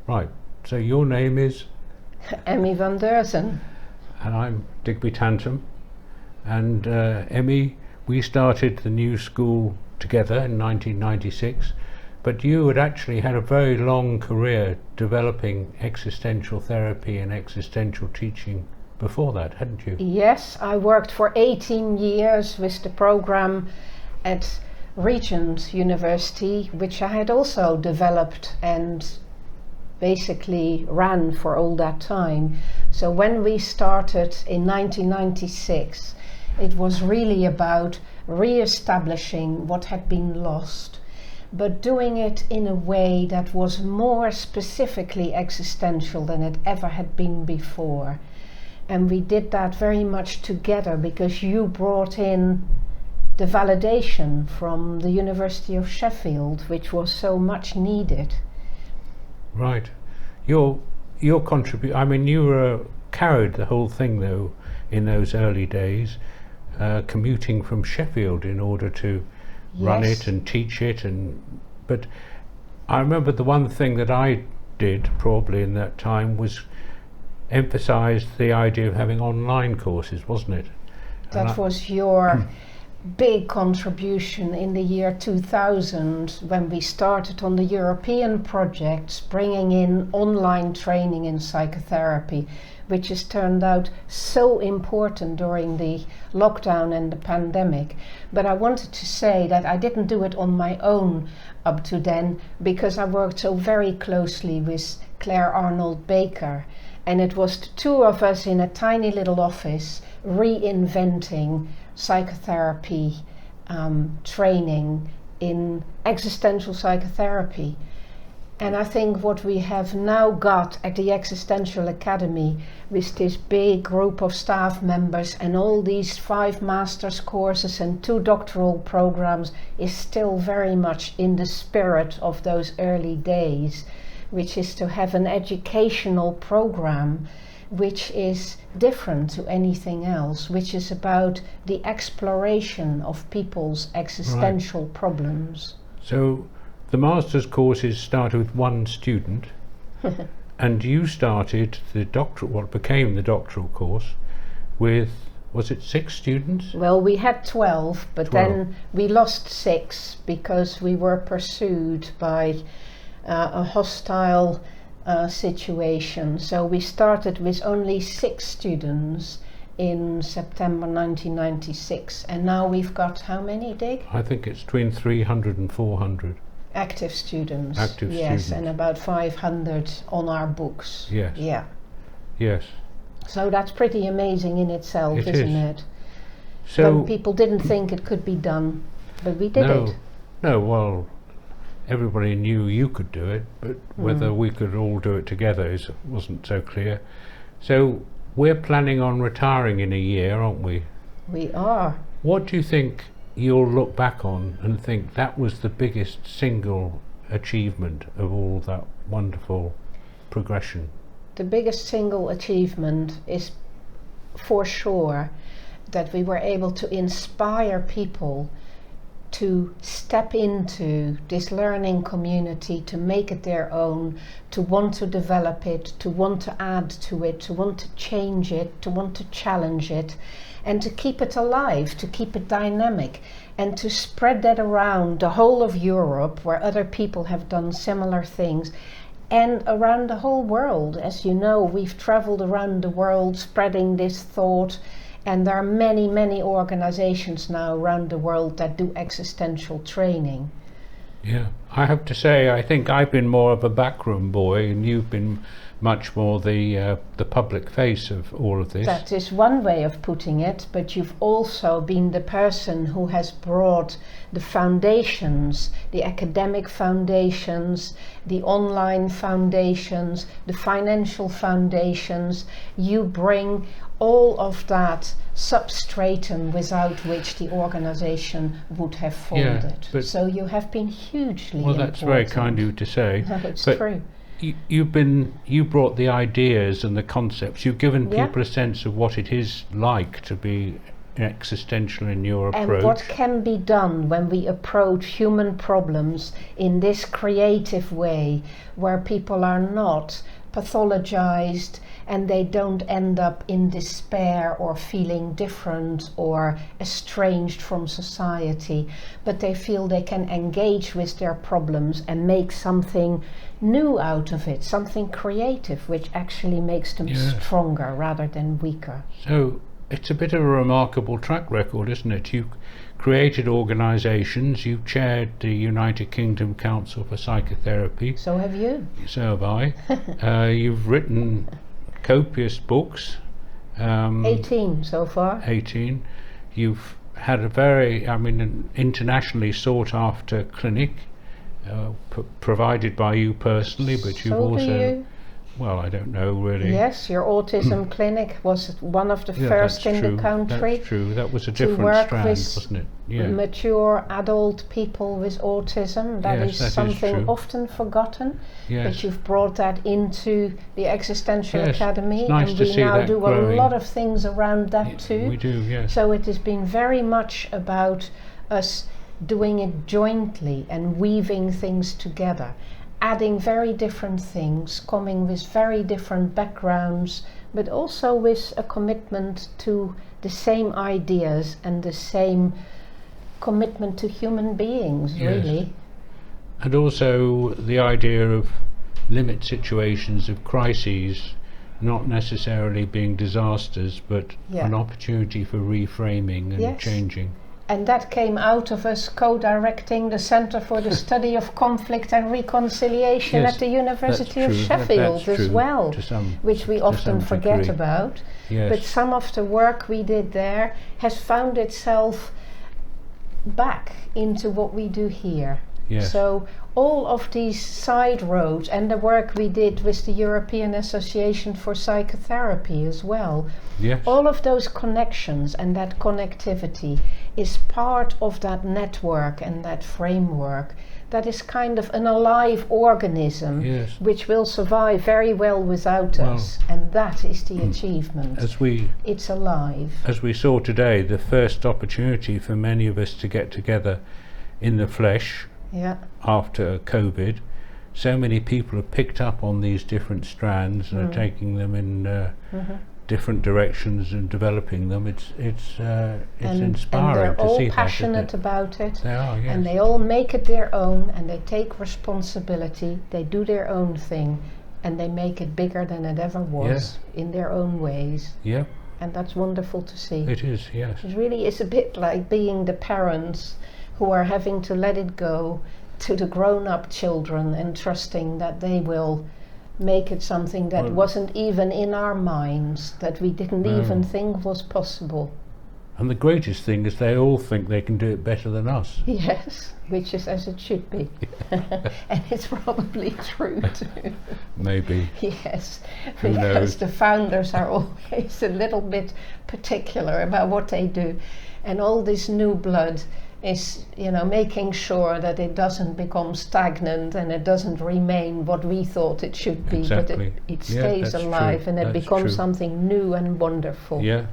Right. So your name is? Emmy van Deurzen. And I'm Digby Tantum. And Emmy, we started the new school together in 1996, but you had actually had a very long career developing existential therapy and existential teaching before that, hadn't you? Yes, I worked for 18 years with the program at Regent University, which I had also developed and basically ran for all that time. So when we started in 1996, it was really about re-establishing what had been lost, but doing it in a way that was more specifically existential than it ever had been before. And we did that very much together because you brought in the validation from the University of Sheffield, which was so much needed. Right. Your contribute. I mean, you carried the whole thing though in those early days, commuting from Sheffield in order to run it and teach it. But I remember the one thing that I did probably in that time was emphasise the idea of having online courses, wasn't it? That was your big contribution in the year 2000 when we started on the European projects, bringing in online training in psychotherapy, which has turned out so important during the lockdown and the pandemic. But I wanted to say that I didn't do it on my own up to then, because I worked so very closely with Claire Arnold Baker, and it was the two of us in a tiny little office reinventing psychotherapy training in existential psychotherapy. And I think what we have now got at the Existential Academy with this big group of staff members and all these 5 master's courses and 2 doctoral programs is still very much in the spirit of those early days, which is to have an educational program which is different to anything else, which is about the exploration of people's existential problems. So the master's courses started with 1 student, and you started the what became the doctoral course with, was it 6 students? Well, we had 12, but 12. Then we lost 6 because we were pursued by a hostile situation. So we started with only 6 students in September 1996, and now we've got how many, Dick? I think it's between 300 and 400. Active students. Active yes, students. And about 500 on our books. Yes. Yeah. Yes. So that's pretty amazing in itself, isn't it? So when people didn't think it could be done, but we did it. No, well, everybody knew you could do it, but whether we could all do it together wasn't so clear. So we're planning on retiring in a year, aren't we? We are. What do you think you'll look back on and think that was the biggest single achievement of all that wonderful progression? The biggest single achievement is for sure that we were able to inspire people to step into this learning community, to make it their own, to want to develop it, to want to add to it, to want to change it, to want to challenge it, and to keep it alive, to keep it dynamic, and to spread that around the whole of Europe, where other people have done similar things, and around the whole world. As you know, we've traveled around the world spreading this thought, and there are many, many organizations now around the world that do existential training. Yeah, I have to say, I think I've been more of a backroom boy, and you've been much more the public face of all of this. That is one way of putting it, but you've also been the person who has brought the foundations, the academic foundations, the online foundations, the financial foundations. You bring all of that substratum without which the organization would have folded. Yeah, so you have been hugely important. Well, that's very kind of you to say. No, it's but true. You brought the ideas and the concepts. You've given people a sense of what it is like to be existential in your And approach. what can be done when we approach human problems in this creative way, where people are not pathologized and they don't end up in despair or feeling different or estranged from society, but they feel they can engage with their problems and make something new out of it, something creative, which actually makes them stronger rather than weaker. So it's a bit of a remarkable track record, isn't it? You created organisations, you chaired the United Kingdom Council for Psychotherapy. So have you. So have I. You've written copious books. 18 so far. 18. You've had a very, an internationally sought after clinic provided by you personally, but you've So also... do you. Well, I don't know really. Yes, your autism clinic was one of the first in the country. That's true. That was a to different work strand, with wasn't it? Yeah. mature adult people with autism. That Yes, that is is something true. often forgotten. Yes. But you've brought that into the Existential Yes, Academy, it's nice and to we see now that do growing. a lot of things around that too. We do, yes. So it has been very much about us doing it jointly and weaving things together, adding very different things, coming with very different backgrounds, but also with a commitment to the same ideas and the same commitment to human beings, Yes. really. And also the idea of limit situations, of crises, not necessarily being disasters, but an opportunity for reframing and changing. And that came out of us co-directing the Centre for the Study of Conflict and Reconciliation at the University of Sheffield as well, which we often forget about. Yes. But some of the work we did there has found itself back into what we do here. Yes. So all of these side roads and the work we did with the European Association for Psychotherapy as well, all of those connections and that connectivity is part of that network and that framework that is kind of an alive organism which will survive very well without us, and that is the achievement. It's alive. As we saw today, the first opportunity for many of us to get together in the flesh after COVID. So many people have picked up on these different strands and are taking them in different directions and developing them. It's inspiring and they're to all see passionate that, about it. They are, yes. And they all make it their own, and they take responsibility. They do their own thing, and they make it bigger than it ever was in their own ways. Yeah. And that's wonderful to see. It is, yes. It really is a bit like being the parents who are having to let it go to the grown-up children and trusting that they will make it something that wasn't even in our minds, that we didn't even think was possible. And the greatest thing is they all think they can do it better than us. Yes, which is as it should be. And it's probably true too. Maybe. Yes, Who because knows? the founders are always a little bit particular about what they do. And all this new blood is, making sure that it doesn't become stagnant and it doesn't remain what we thought it should be, Exactly. but it stays that's alive true. and it That's becomes true. something new and wonderful. Yeah.